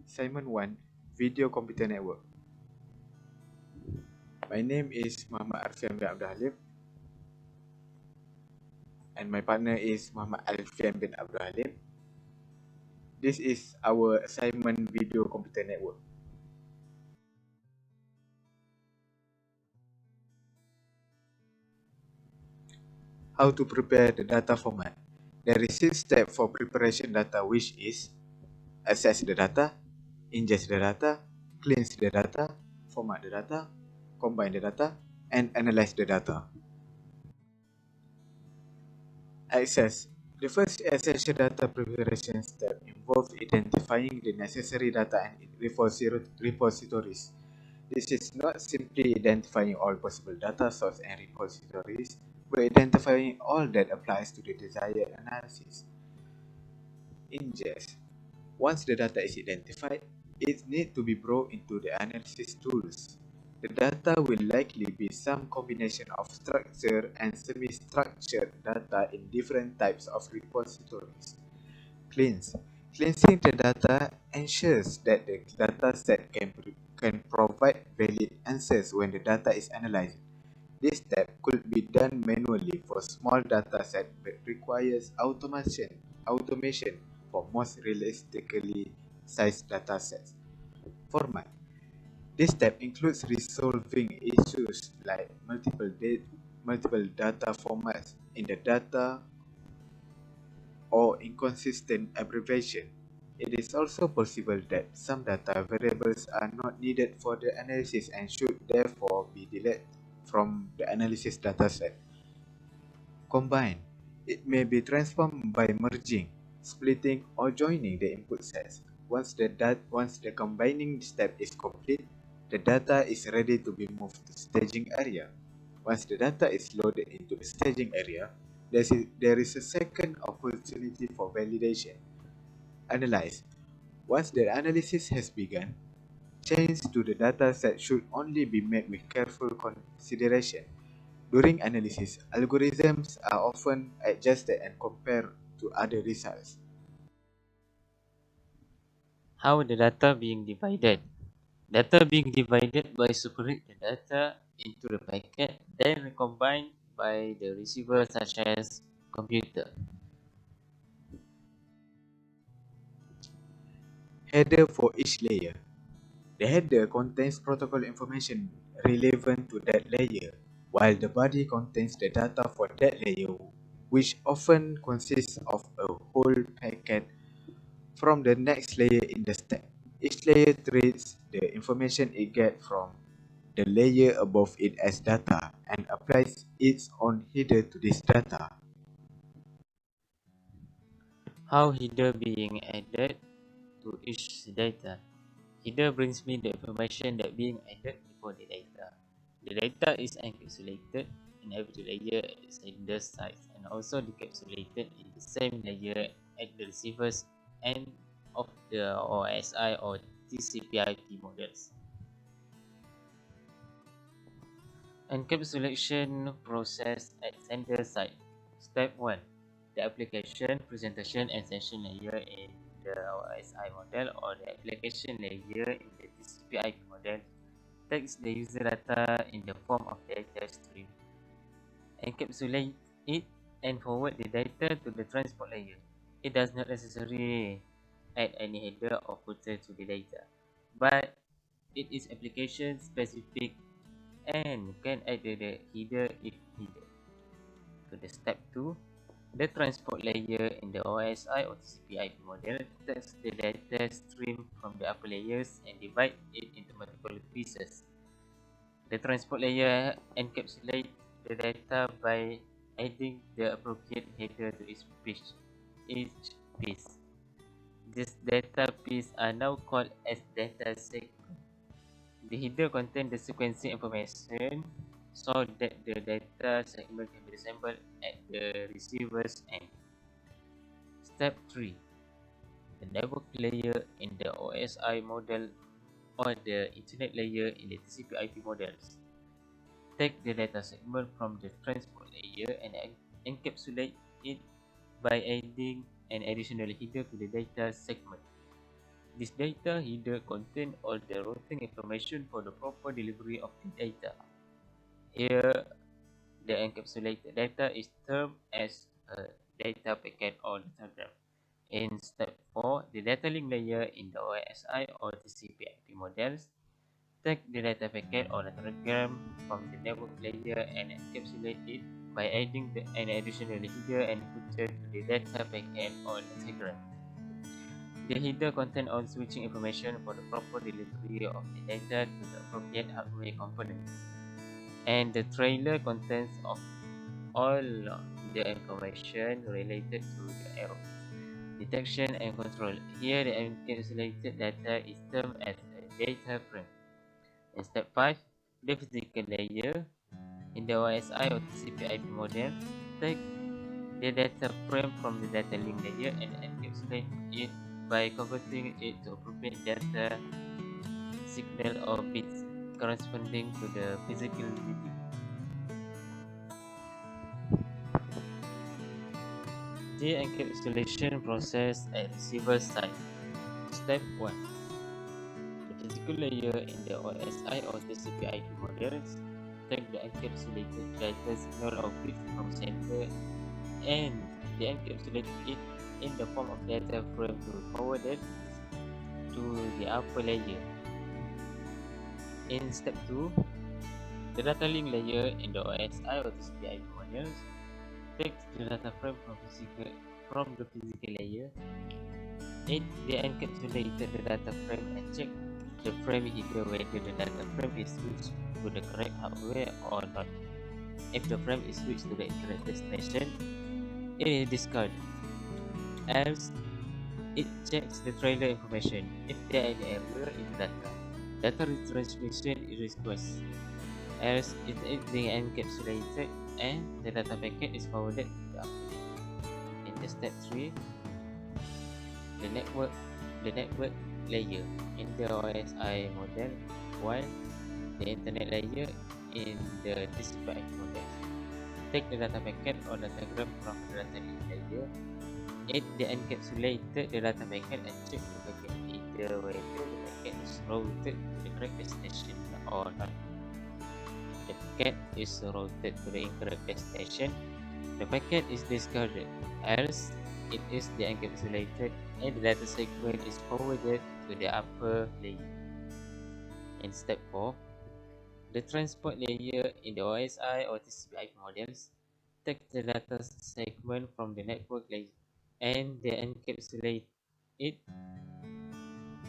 Assignment 1, Video Computer Network. My name is Muhammad Arfian bin Abdul Halim, and my partner is Muhammad Alfian bin Abdul Halim. This is our assignment Video Computer Network. How to prepare the data format. There is 6 steps for preparation data, which is access the data, ingest the data, cleanse the data, format the data, combine the data, and analyze the data. Access. The first essential data preparation step involves identifying the necessary data and repositories. This is not simply identifying all possible data sources and repositories, but identifying all that applies to the desired analysis. Ingest. Once the data is identified, it needs to be brought into the analysis tools. The data will likely be some combination of structured and semi-structured data in different types of repositories. Cleanse. Cleansing the data ensures that the data set can provide valid answers when the data is analyzed. This step could be done manually for small data sets but requires automation for most realistically sized data sets. Format. This step includes resolving issues like multiple data formats in the data or inconsistent abbreviation. It is also possible that some data variables are not needed for the analysis and should therefore be deleted from the analysis dataset. Combine. It may be transformed by merging, splitting, or joining the input sets. Once the combining step is complete, the data is ready to be moved to staging area. Once the data is loaded into the staging area, there is a second opportunity for validation. Analyze. Once the analysis has begun, changes to the data set should only be made with careful consideration. During analysis, algorithms are often adjusted and compared to other results. How the data being divided. Data being divided by separate the data into the packet, then recombined by the receiver such as computer. Header for each layer. The header contains protocol information relevant to that layer, while the body contains the data for that layer, which often consists of a whole packet from the next layer in the stack. Each layer treats the information it gets from the layer above it as data and applies its own header to this data. How header being added to each data. Header brings me the information that being added before the data. The data is encapsulated in every layer at the sender side and also decapsulated in the same layer at the receiver's end of the OSI or TCP/IP models. Encapsulation process at sender side. Step 1. The application, presentation, and session layer in the OSI model or the application layer in the TCP/IP model takes the user data in the form of data stream, encapsulate it, and forward the data to the transport layer. It does not necessarily add any header or footer to the data, but it is application specific and can add the header if needed. To the step 2, the transport layer in the OSI or TCP/IP model takes the data stream from the upper layers and divide it into multiple pieces. The transport layer encapsulates the data by adding the appropriate header to each piece. These data pieces are now called as data segments. The header contains the sequencing information so that the data segment can be assembled at the receiver's end. Step 3. The network layer in the OSI model or the internet layer in the TCP/IP models. Take the data segment from the transport layer and encapsulate it by adding an additional header to the data segment. This data header contains all the routing information for the proper delivery of the data. Here, the encapsulated data is termed as a data packet or datagram. In step 4, the data link layer in the OSI or TCP/IP models take the data packet or datagram from the network layer and encapsulate it by adding an additional header and footer to the data packet or datagram. The header contains all switching information for the proper delivery of the data to the appropriate hardware components. And the trailer contains of all the information related to the error detection and control. Here, the encapsulated data is termed as a data frame. In step 5, the physical layer in the OSI or TCP/IP model take the data frame from the data link layer and encapsulate it by converting it to appropriate data signal or bits corresponding to the physical medium. The encapsulation process at receiver side. Step 1. The physical layer in the OSI or TCP/IP models take the encapsulated data signal or bits from sender and they encapsulate it in the form of data frame to forward it to the upper layer. In step 2, the data link layer in the OSI or TCP/IP models takes the data frame from the physical layer. It they encapsulated the data frame and check the frame header whether the data frame is switched to the correct hardware or not. If the frame is switched to the incorrect destination, it is discarded. Else, it checks the trailer information. If there is an error in the data retransmission is requested. Else, it is being encapsulated and the data packet is forwarded to the upload. In the step 3, the network layer in the OSI model, while the internet layer in the TCP/IP model. Take the data packet or datagram from the data link layer. It encapsulated the data packet and check the packet either whether the packet is routed to the correct destination or not. The packet is routed to the incorrect destination. The packet is discarded, else it is de-encapsulated and the data segment is forwarded to the upper layer. In step 4, the transport layer in the OSI or TCP/IP models takes the data segment from the network layer and they encapsulate it.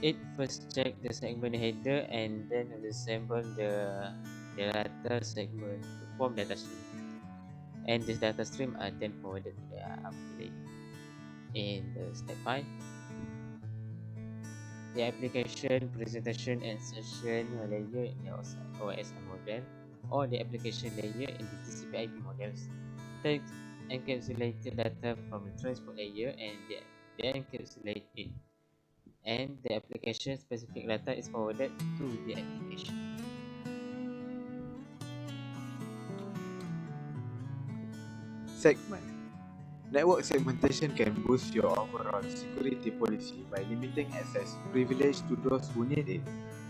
It first checks the segment header and then reassemble the data segment to form data stream. And this data stream are then forwarded to the upper layer. In step 5, the application, presentation, and session layer in the OSI model or the application layer in the TCP/IP models takes encapsulated data from the transport layer and they encapsulate it, and the application specific data is forwarded to the application. Segment. Network segmentation can boost your overall security policy by limiting access privilege to those who need it,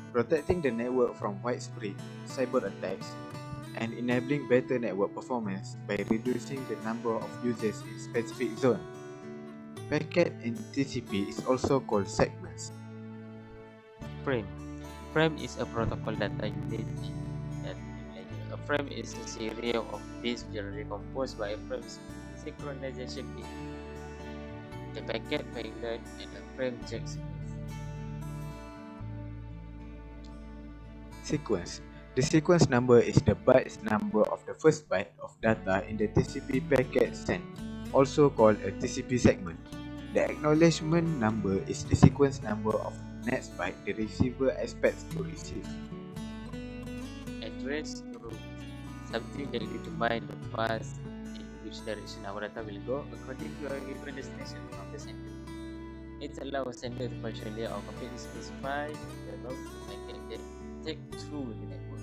protecting the network from widespread cyber attacks, and enabling better network performance by reducing the number of users in specific zones. Packet in TCP is also called segments. Frame. Frame is a protocol data unit in that layer. A frame is a series of bits generally composed by a frame synchronization bit. The packet, payload, and the frame check sequence. Sequence. The sequence number is the bytes number of the first byte of data in the TCP packet sent, also called a TCP segment. The acknowledgement number is the sequence number of the next byte the receiver expects to receive. Address route, something that determines the path in which direction our data will go according to a given destination from the sender. It allows sender to partially or completely specify the route to packet that take through the network.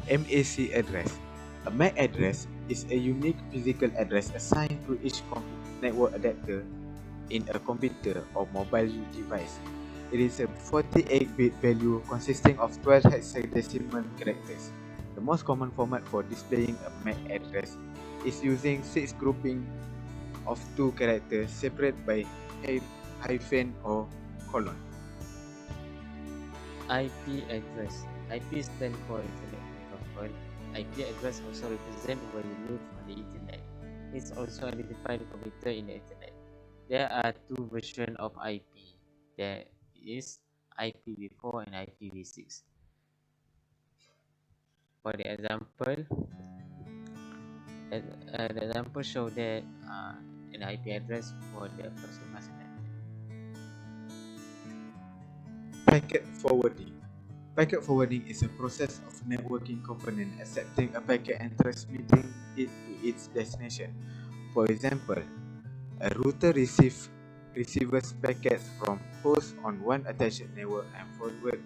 MAC address. A MAC address is a unique physical address assigned to each network adapter in a computer or mobile device. It is a 48-bit value consisting of 12 hexadecimal characters. The most common format for displaying a MAC address is using 6 groupings of 2 characters separated by hyphen or colon. IP address. IP stands for Internet Protocol. IP address also represents where you live on the Internet. It also identifies the computer in the Internet. There are two versions of IP. There is IPv4 and IPv6. For the example show that an IP address for the first class network. Packet forwarding. Packet forwarding is a process of networking component accepting a packet and transmitting it to its destination. For example, a router receives packets from hosts on one attached network and forward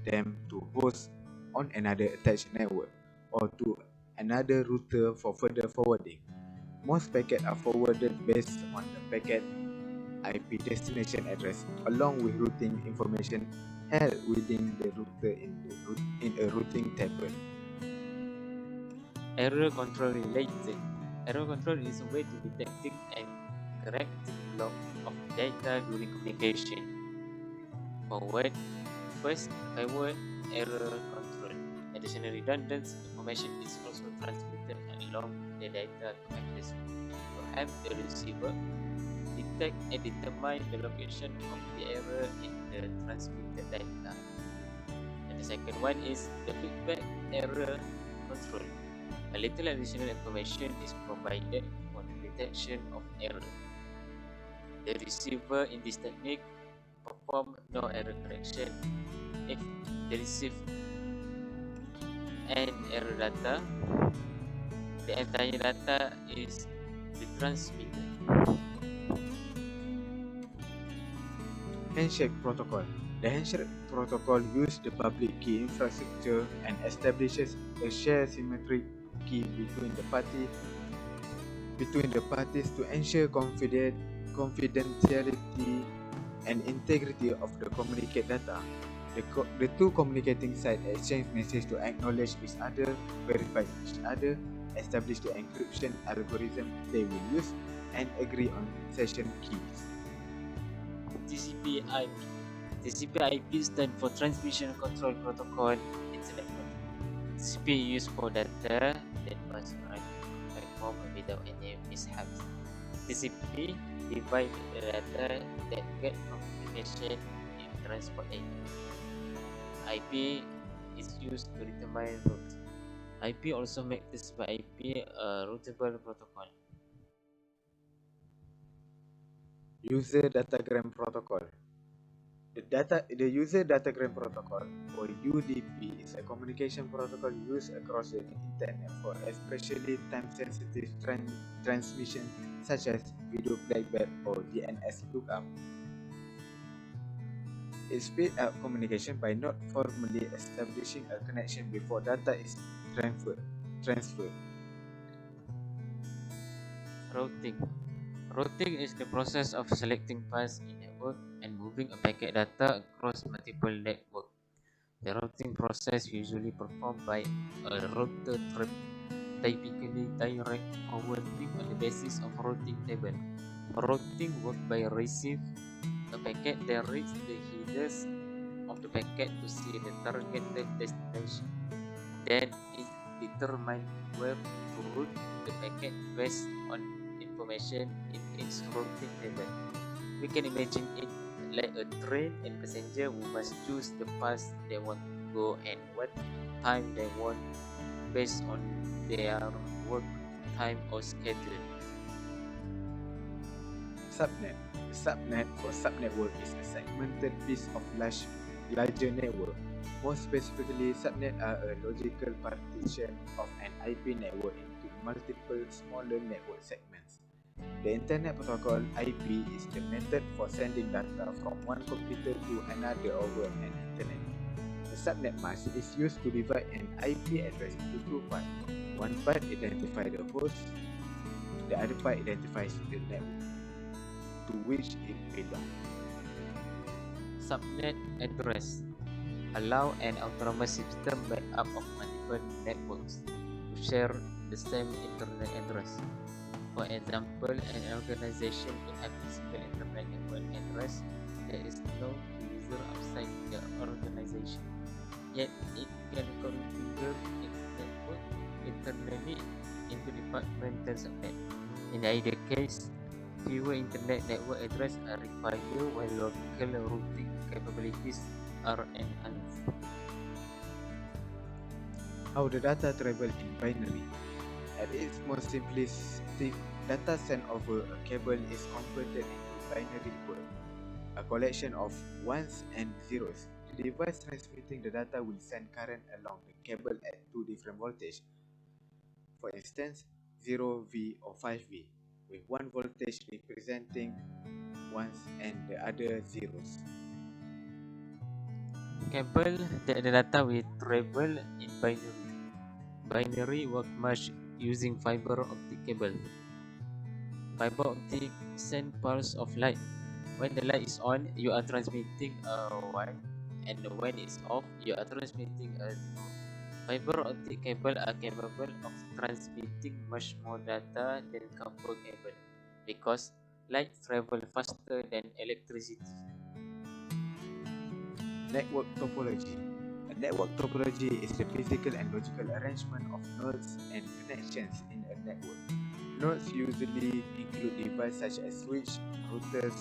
them to hosts on another attached network or to another router for further forwarding. Most packets are forwarded based on the packet IP destination address along with routing information held within the router in a routing table. Error control related. Error control is a way to detecting and correcting loss of data during communication. Forward error control. Additional redundant information is also transmitted along the data to help the receiver detect and determine the location of the error in the transmitted data. And the second one is the feedback error control. A little additional information is provided for the detection of error. The receiver in this technique performs no error correction if they receive an error data. The entire data is retransmitted. Handshake protocol. The handshake protocol uses the public key infrastructure and establishes a shared symmetric key between the parties to ensure confidentiality and integrity of the communicated data. The two communicating sides exchange messages to acknowledge each other, verify each other, establish the encryption algorithm they will use, and agree on session keys. TCP/IP. TCP/IP stands for Transmission Control Protocol Internet Protocol. TCP is used for data that must run platform without any mishaps. TCP divides the data that get from communication in transport data. IP is used to determine route. IP also makes TCP/IP a routable protocol. User datagram protocol. The user datagram protocol, or UDP, is a communication protocol used across the internet for especially time-sensitive transmission such as video playback or DNS lookup. It speeds up communication by not formally establishing a connection before data is transferred. Routing. Routing is the process of selecting paths in network and moving a packet data across multiple networks. The routing process usually performed by a router typically direct forwarding on the basis of routing table. Routing works by receive a packet that reads the headers of the packet to see the targeted destination. Then it determines where to route the packet based on information in its routing table. We can imagine it like a train and passenger who must choose the path they want to go and what time they want based on their work time or schedule. Subnet. A subnet or subnetwork is a segmented piece of larger network. More specifically, subnets are a logical partition of an IP network into multiple smaller network segments. The Internet Protocol (IP) is the method for sending data from one computer to another over an internet. The subnet mask is used to divide an IP address into two parts. One part identifies the host, the other part identifies the network to which it belongs. Subnet address allow an autonomous system made up of multiple networks to share the same internet address. For example, an organization can have a single internet network address that is known to users outside the organization, yet it can configure its network internally into departmental subnet. In either case, fewer internet network addresses are required while local routing capabilities are enhanced. How the data travel in binary. At its most simplistic, data sent over a cable is converted into binary word, a collection of ones and zeros. The device transmitting the data will send current along the cable at two different voltages. For instance, 0V or 5V, with one voltage representing ones and the other zeros. Cable that the data will travel in binary. Binary work much using fiber optic cable. Fiber optic send pulse of light. When the light is on, you are transmitting a 1, and when it's off, you are transmitting a 0. Fiber optic cable are capable of transmitting much more data than copper cable because light travels faster than electricity. Network topology. A network topology is the physical and logical arrangement of nodes and connections in a network. Nodes usually include devices such as switch, routers,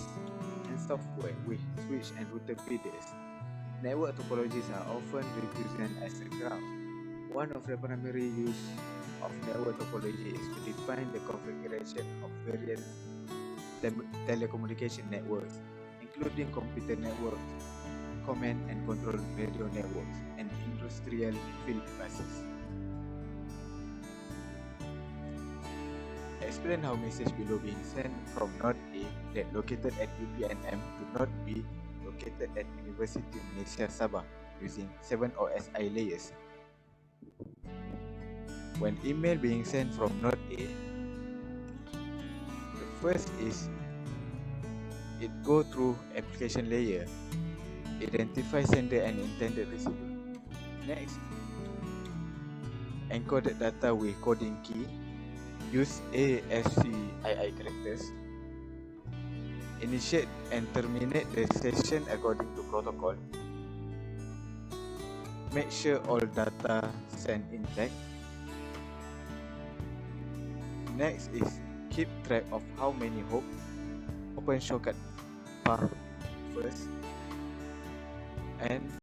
and software with switch and router feeders. Network topologies are often represented as a graph. One of the primary use of network topology is to define the configuration of various telecommunication networks, including computer networks, command and control radio networks, and industrial field buses. Explain how message below being sent from node A that located at UPNM to node B located at University Malaysia Sabah using 7 OSI layers. When email being sent from node A, the first is it go through application layer, identify sender and intended receiver. Next, encoded data with coding key, use ASCII characters, initiate and terminate the session according to protocol, make sure all data sent intact. Next is keep track of how many hops, open shortcut path first, and